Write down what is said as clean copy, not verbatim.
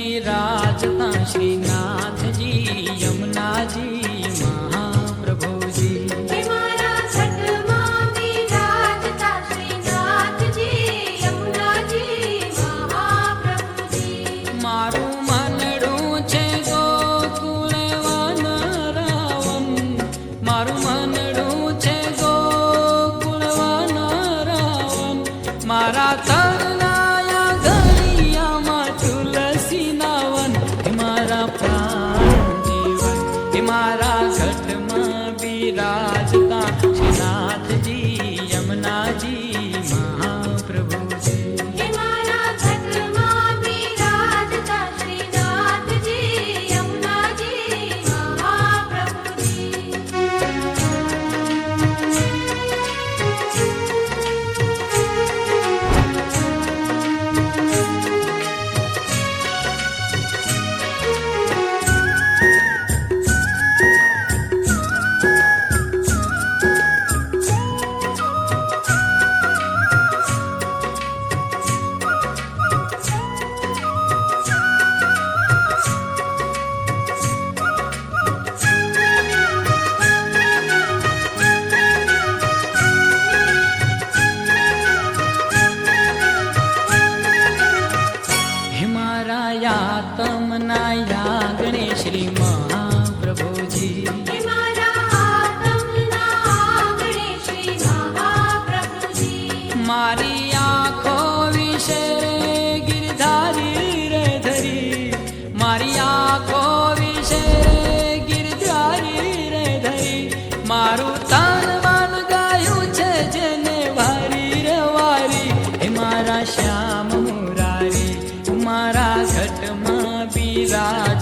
બિરાજતા શ્રીનાથજી યમુનાજી મહાપ્રભુજી. હે મારા ઘટમાં બિરાજતા શ્રીનાથજી યમુનાજી મહાપ્રભુજી. મારું મનડું છે ગોકુળ વનરાવન, મારું મનડું છે ગોકુળ વનરાવન. મારા તરનાયા ગળિયામાં તુલસીના વન. હે મારા પ્રાણ જીવન, હે મારા ઘટમાં બિરાજતા શ્રીનાથજી યમુનાજી મહાપ્રભુજી. હે મારા ઘટમાં બિરાજતા શ્રીનાથજી યમુનાજી મહાપ્રભુજી. હે મારા યાતમના યાગણે શ્રી મહાપ્રભુજી. હે મારા આતમના આંગણે શ્રી મહાપ્રભુજી. મારી આંખો વિશે ગિરધારી રે ધરી, મારી આંખો વિશે ગિરધારી રે ધરી. મારું તન મન ગાયું છે જેને વારી રે વારી. હે મારા શ્યામ મુરારી, મારા ઘટમાં બિરાજ